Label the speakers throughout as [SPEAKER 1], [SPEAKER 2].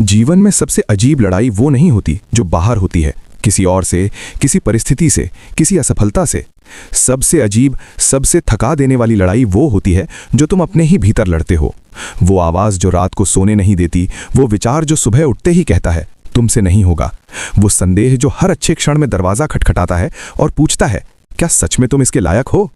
[SPEAKER 1] जीवन में सबसे अजीब लड़ाई वो नहीं होती जो बाहर होती है, किसी और से, किसी परिस्थिति से, किसी असफलता से। सबसे अजीब, सबसे थका देने वाली लड़ाई वो होती है जो तुम अपने ही भीतर लड़ते हो। वो आवाज़ जो रात को सोने नहीं देती, वो विचार जो सुबह उठते ही कहता है तुमसे नहीं होगा, वो संदेह जो हर अच्छे क्षण में दरवाज़ा खटखटाता है और पूछता है क्या सच में तुम इसके लायक हो।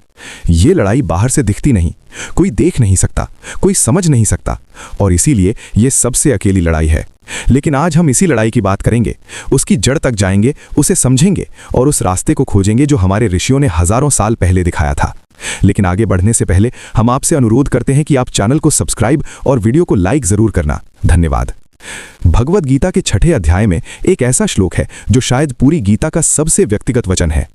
[SPEAKER 1] ये लड़ाई बाहर से दिखती नहीं, कोई देख नहीं सकता, कोई समझ नहीं सकता, और इसीलिए ये सबसे अकेली लड़ाई है। लेकिन आज हम इसी लड़ाई की बात करेंगे, उसकी जड़ तक जाएंगे, उसे समझेंगे और उस रास्ते को खोजेंगे जो हमारे ऋषियों ने हजारों साल पहले दिखाया था। लेकिन आगे बढ़ने से पहले हम आपसे अनुरोध करते हैं कि आप चैनल को सब्सक्राइब और वीडियो को लाइक जरूर करना। धन्यवाद। भगवद गीता के 6ठे अध्याय में एक ऐसा श्लोक है जो शायद पूरी गीता का सबसे व्यक्तिगत वचन है।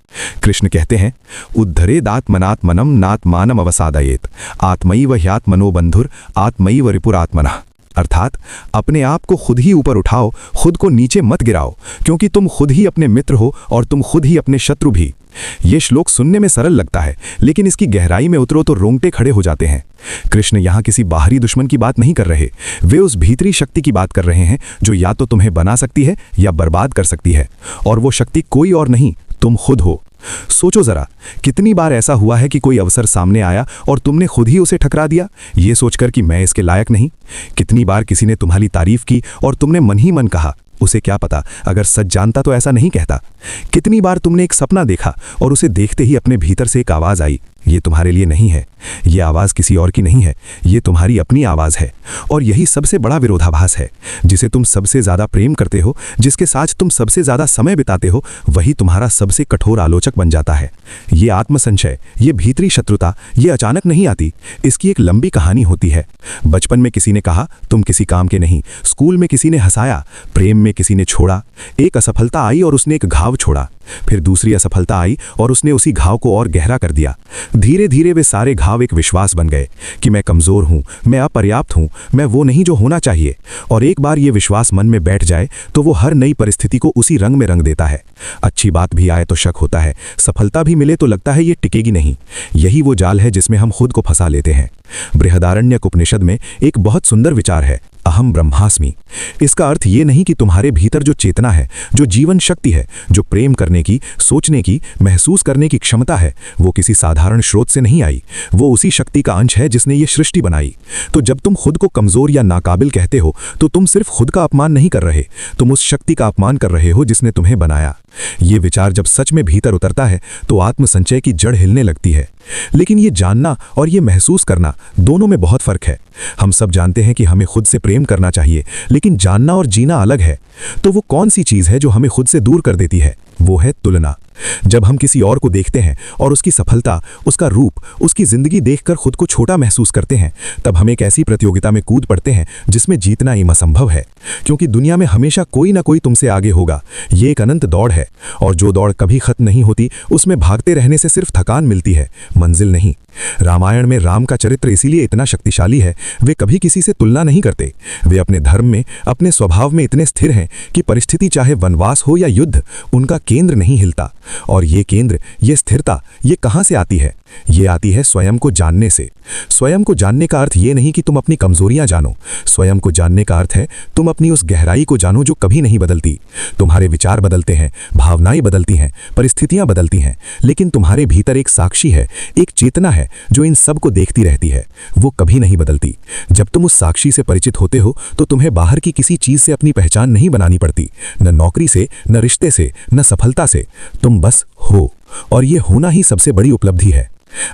[SPEAKER 1] कृष्ण कहते हैं, उद्धरेदात्मनात्मनम नात्मानम अवसादयेत आत्मैव ह्यात्मनो बंधुर आत्मैव रिपुरात्मनः। अर्थात अपने आप को खुद ही ऊपर उठाओ, खुद को नीचे मत गिराओ, क्योंकि तुम खुद ही अपने मित्र हो और तुम खुद ही अपने शत्रु भी। ये श्लोक सुनने में सरल लगता है, लेकिन इसकी गहराई में उतरो तो रोंगटे खड़े हो जाते हैं। कृष्ण यहाँ किसी बाहरी दुश्मन की बात नहीं कर रहे, वे उस भीतरी शक्ति की बात कर रहे हैं जो या तो तुम्हें बना सकती है या बर्बाद कर सकती है, और वो शक्ति कोई और नहीं, तुम खुद हो। सोचो जरा, कितनी बार ऐसा हुआ है कि कोई अवसर सामने आया और तुमने खुद ही उसे ठकरा दिया, ये सोचकर कि मैं इसके लायक नहीं। कितनी बार किसी ने तुम्हारी तारीफ की और तुमने मन ही मन कहा, उसे क्या पता, अगर सच जानता तो ऐसा नहीं कहता। कितनी बार तुमने एक सपना देखा और उसे देखते ही अपने भीतर से एक आवाज़ आई, ये तुम्हारे लिए नहीं है, ये आवाज़ किसी और की नहीं है, ये तुम्हारी अपनी आवाज़ है। और यही सबसे बड़ा विरोधाभास है। जिसे तुम सबसे ज़्यादा प्रेम करते हो, जिसके साथ तुम सबसे ज़्यादा समय बिताते हो, वही तुम्हारा सबसे कठोर आलोचक बन जाता है। ये आत्मसंशय, ये भीतरी शत्रुता, ये अचानक नहीं आती, इसकी एक लंबी कहानी होती है। बचपन में किसी ने कहा तुम किसी काम के नहीं, स्कूल में किसी ने हंसाया, प्रेम में किसी ने छोड़ा, एक असफलता आई और उसने एक घाव छोड़ा, फिर दूसरी असफलता आई और उसने उसी घाव को और गहरा कर दिया। धीरे धीरे वे सारे घाव एक विश्वास बन गए कि मैं कमज़ोर हूँ, मैं अपर्याप्त हूँ, मैं वो नहीं जो होना चाहिए। और एक बार ये विश्वास मन में बैठ जाए तो वो हर नई परिस्थिति को उसी रंग में रंग देता है। अच्छी बात भी आए तो शक होता है, सफलता भी मिले तो लगता है ये टिकेगी नहीं। यही वो जाल है जिसमें हम खुद को फंसा लेते हैं। बृहदारण्यक उपनिषद में एक बहुत सुंदर विचार है, अहम ब्रह्मास्मि। इसका अर्थ ये नहीं कि तुम्हारे भीतर जो चेतना है, जो जीवन शक्ति है, जो प्रेम करने की, सोचने की, महसूस करने की क्षमता है, वो किसी साधारण स्रोत से नहीं आई, वो उसी शक्ति का अंश है जिसने ये सृष्टि बनाई। तो जब तुम खुद को कमजोर या नाकाबिल कहते हो तो तुम सिर्फ खुद का अपमान नहीं कर रहे, तुम उस शक्ति का अपमान कर रहे हो जिसने तुम्हें बनाया। ये विचार जब सच में भीतर उतरता है तो आत्मसंचय की जड़ हिलने लगती है। लेकिन ये जानना और ये महसूस करना, दोनों में बहुत फर्क है। हम सब जानते हैं कि हमें खुद से प्रेम करना चाहिए, लेकिन जानना और जीना अलग है। तो वो कौन सी चीज़ है जो हमें खुद से दूर कर देती है? वो है तुलना। जब हम किसी और को देखते हैं और उसकी सफलता, उसका रूप, उसकी जिंदगी देखकर खुद को छोटा महसूस करते हैं, तब हम एक ऐसी प्रतियोगिता में कूद पड़ते हैं जिसमें जीतना ही असंभव है, क्योंकि दुनिया में हमेशा कोई ना कोई तुमसे आगे होगा। ये एक अनंत दौड़ है, और जो दौड़ कभी खत्म नहीं होती, उसमें भागते रहने से सिर्फ थकान मिलती है, मंजिल नहीं। रामायण में राम का चरित्र इसीलिए इतना शक्तिशाली है, वे कभी किसी से तुलना नहीं करते। वे अपने धर्म में, अपने स्वभाव में इतने स्थिर हैं कि परिस्थिति चाहे वनवास हो या युद्ध, उनका केंद्र नहीं हिलता। और ये केंद्र, ये स्थिरता, ये कहाँ से आती है? ये आती है स्वयं को जानने से। स्वयं को जानने का अर्थ ये नहीं कि तुम अपनी कमजोरियां जानो। स्वयं को जानने का अर्थ है तुम अपनी उस गहराई को जानो जो कभी नहीं बदलती। तुम्हारे विचार बदलते हैं, भावनाएं बदलती हैं, परिस्थितियां बदलती हैं, लेकिन तुम्हारे भीतर एक साक्षी है, एक चेतना है जो इन सब को देखती रहती है। वो कभी नहीं बदलती। जब तुम उस साक्षी से परिचित होते हो तो तुम्हें बाहर की किसी चीज से अपनी पहचान नहीं बनानी पड़ती, न नौकरी से, न रिश्ते से, न सफलता से। तुम बस हो, और ये होना ही सबसे बड़ी उपलब्धि है।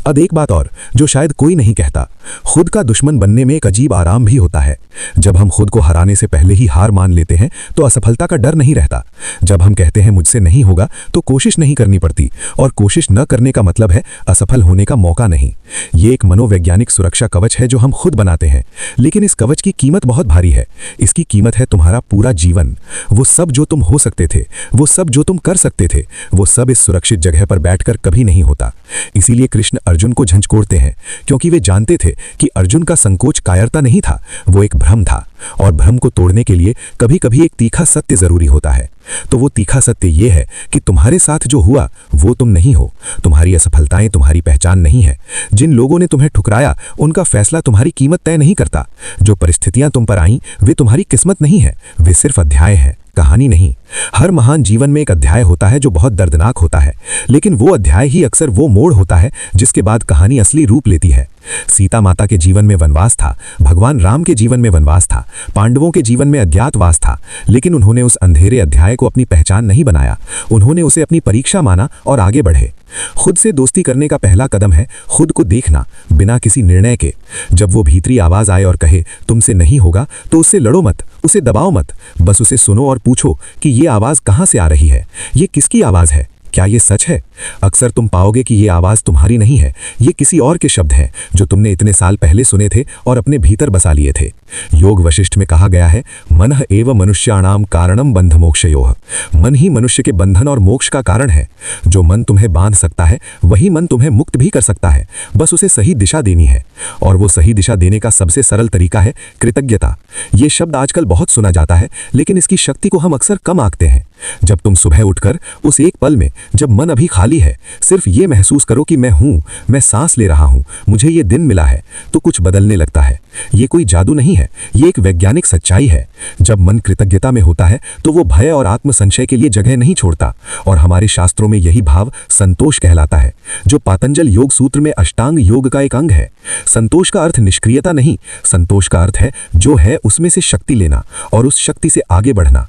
[SPEAKER 1] अब एक बात और जो शायद कोई नहीं कहता, खुद का दुश्मन बनने में एक अजीब आराम भी होता है। जब हम खुद को हराने से पहले ही हार मान लेते हैं तो असफलता का डर नहीं रहता। जब हम कहते हैं मुझसे नहीं होगा तो कोशिश नहीं करनी पड़ती, और कोशिश न करने का मतलब है असफल होने का मौका नहीं। ये एक मनोवैज्ञानिक सुरक्षा कवच है जो हम खुद बनाते हैं, लेकिन इस कवच की कीमत बहुत भारी है। इसकी कीमत है तुम्हारा पूरा जीवन। वो सब जो तुम हो सकते थे, वो सब जो तुम कर सकते थे, वो सब इस सुरक्षित जगह पर बैठकर कभी नहीं होता। इसीलिए
[SPEAKER 2] कृष्ण अर्जुन को झंझोड़ते हैं, क्योंकि वे जानते थे कि अर्जुन का संकोच कायरता नहीं था, वो एक भ्रम था, और भ्रम को तोड़ने के लिए कभी कभी एक तीखा सत्य जरूरी होता है। तो वो तीखा सत्य ये है कि तुम्हारे साथ जो हुआ वो तुम नहीं हो, तुम्हारी असफलताएं तुम्हारी पहचान नहीं है, जिन लोगों ने तुम्हें ठुकराया उनका फैसला तुम्हारी कीमत तय नहीं करता, जो परिस्थितियां तुम पर आईं वे तुम्हारी किस्मत नहीं है, वे सिर्फ अध्याय हैं, कहानी नहीं। हर महान जीवन में एक अध्याय होता है जो बहुत दर्दनाक होता है, लेकिन वो अध्याय ही अक्सर वो मोड़ होता है जिसके बाद कहानी असली रूप लेती है। सीता माता के जीवन में वनवास था, भगवान राम के जीवन में वनवास था, पांडवों के जीवन में अज्ञातवास था, लेकिन उन्होंने उस अंधेरे अध्याय को अपनी पहचान नहीं बनाया, उन्होंने उसे अपनी परीक्षा माना और आगे बढ़े। खुद से दोस्ती करने का पहला कदम है खुद को देखना, बिना किसी निर्णय के। जब वो भीतरी आवाज आए और कहे तुमसे नहीं होगा, तो उससे लड़ो मत, उसे दबाओ मत, बस उसे सुनो और पूछो कि ये आवाज कहां से आ रही है, ये किसकी आवाज है, क्या ये सच है? अक्सर तुम पाओगे कि ये आवाज तुम्हारी नहीं है, ये किसी और के शब्द हैं जो तुमने इतने साल पहले सुने थे और अपने भीतर बसा लिए थे। योग वशिष्ठ में कहा गया है, मनः एव मनुष्याणाम कारणम बंध मोक्षयोः। मन ही मनुष्य के बंधन और मोक्ष का कारण है। जो मन तुम्हें बांध सकता है वही मन तुम्हें मुक्त भी कर सकता है, बस उसे सही दिशा देनी है। और वो सही दिशा देने का सबसे सरल तरीका है कृतज्ञता। ये शब्द आजकल बहुत सुना जाता है, लेकिन इसकी शक्ति को हम अक्सर कम आंकते हैं। जब तुम सुबह उठकर उस एक पल में, जब मन अभी खाली है, सिर्फ ये महसूस करो कि मैं हूं, मैं सांस ले रहा हूं, मुझे ये दिन मिला है, तो कुछ बदलने लगता है। ये कोई जादू नहीं है, ये एक वैज्ञानिक सच्चाई है। जब मन कृतज्ञता में होता है तो वो भय और आत्म संशय के लिए जगह नहीं छोड़ता, और हमारे शास्त्रों में यही भाव संतोष कहलाता है, जो पातंजल योग सूत्र में अष्टांग योग का एक अंग है। संतोष का अर्थ निष्क्रियता नहीं, संतोष का अर्थ है जो है उसमें से शक्ति लेना और उस शक्ति से आगे बढ़ना।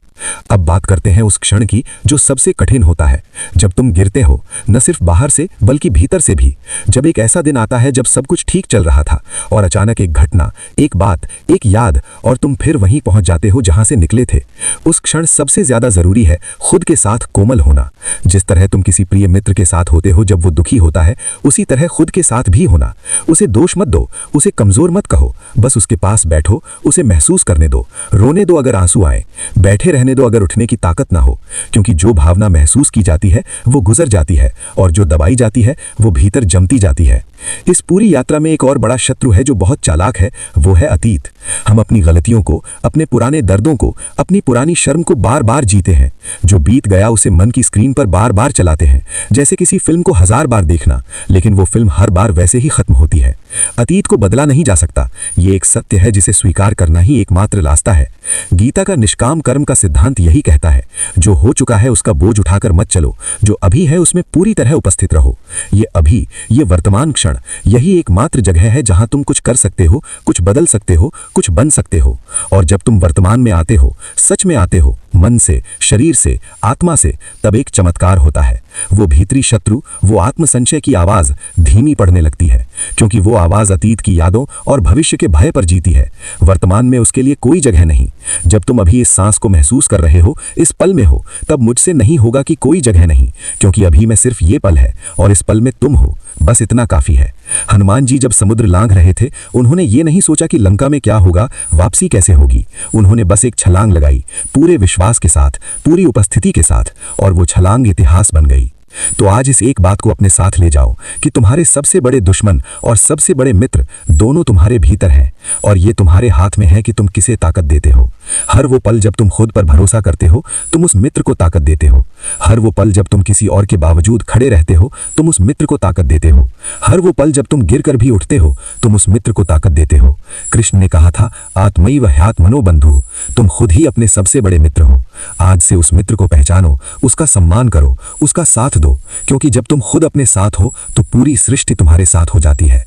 [SPEAKER 2] अब बात करते हैं उस क्षण की जो सबसे कठिन होता है, जब तुम गिरते हो, न सिर्फ बाहर से बल्कि भीतर से भी। जब एक ऐसा दिन आता है जब सब कुछ ठीक चल रहा था और अचानक एक घटना, एक बात, एक याद, और तुम फिर वहीं पहुंच जाते हो जहां से निकले थे। उस क्षण सबसे ज्यादा जरूरी है खुद के साथ कोमल होना। जिस तरह तुम किसी प्रिय मित्र के साथ होते हो जब वो दुखी होता है, उसी तरह खुद के साथ भी होना। उसे दोष मत दो, उसे कमजोर मत कहो, बस उसके पास बैठो, उसे महसूस करने दो, रोने दो अगर आंसू आए, बैठे रहने दो अगर उठने की ताकत ना हो, क्योंकि जो भावना महसूस की जाती है वो गुजर जाती है, और जो दबाई जाती है वो भीतर जमती जाती है। इस पूरी यात्रा में एक और बड़ा शत्रु है जो बहुत चालाक है, वो है अतीत। हम अपनी गलतियों को, अपने पुराने दर्दों को, अपनी पुरानी शर्म को बार बार जीते हैं। जो बीत गया उसे मन की स्क्रीन पर बार बार चलाते हैं, जैसे किसी फिल्म को 1000 बार देखना, लेकिन वो फिल्म हर बार वैसे ही खत्म होती है। अतीत को बदला नहीं जा सकता, ये एक सत्य है जिसे स्वीकार करना ही एकमात्र रास्ता है। गीता का निष्काम कर्म का सिद्धांत यही कहता है, जो हो चुका है उसका बोझ उठाकर मत चलो, जो अभी है उसमें पूरी तरह उपस्थित रहो। ये अभी, ये वर्तमान क्षण, यही एकमात्र जगह है जहां तुम कुछ कर सकते हो, कुछ बदल सकते हो, कुछ बन सकते हो। और जब तुम वर्तमान में आते हो, सच में आते हो, मन से, शरीर से, आत्मा से, तब एक चमत्कार होता है। वो भीतरी शत्रु, वो आत्म संशय की आवाज धीमी पड़ने लगती है, क्योंकि वो आवाज अतीत की यादों और भविष्य के भय पर जीती है। वर्तमान में उसके लिए कोई जगह नहीं। जब तुम अभी इस सांस को महसूस कर रहे हो, इस पल में हो, तब मुझसे नहीं होगा कि कोई जगह नहीं, क्योंकि अभी में सिर्फ ये पल है और इस पल में तुम हो, बस इतना काफी है। हनुमान जी जब समुद्र लांघ रहे थे, उन्होंने ये नहीं सोचा कि लंका में क्या होगा, वापसी कैसे होगी। उन्होंने बस एक छलांग लगाई, पूरे विश्वास के साथ, पूरी उपस्थिति के साथ, और वो छलांग इतिहास बन गई। तो आज इस एक बात को अपने साथ ले जाओ कि तुम्हारे सबसे बड़े दुश्मन और सबसे बड़े मित्र दोनों तुम्हारे भीतर हैं, और ये तुम्हारे हाथ में है कि तुम किसे ताकत देते हो। हर वो पल जब तुम खुद पर भरोसा करते हो, तुम उस मित्र को ताकत देते हो। हर वो पल जब तुम किसी और के बावजूद खड़े रहते हो, तुम उस मित्र को ताकत देते हो। हर वो पल जब तुम गिरकर भी उठते हो, तुम उस मित्र को ताकत देते हो। कृष्ण ने कहा था, आत्मैव ह्यात्मनो बंधु, तुम खुद ही अपने सबसे बड़े मित्र हो। आज से उस मित्र को पहचानो, उसका सम्मान करो, उसका साथ दो, क्योंकि जब तुम खुद अपने साथ हो तो पूरी सृष्टि तुम्हारे साथ हो जाती है।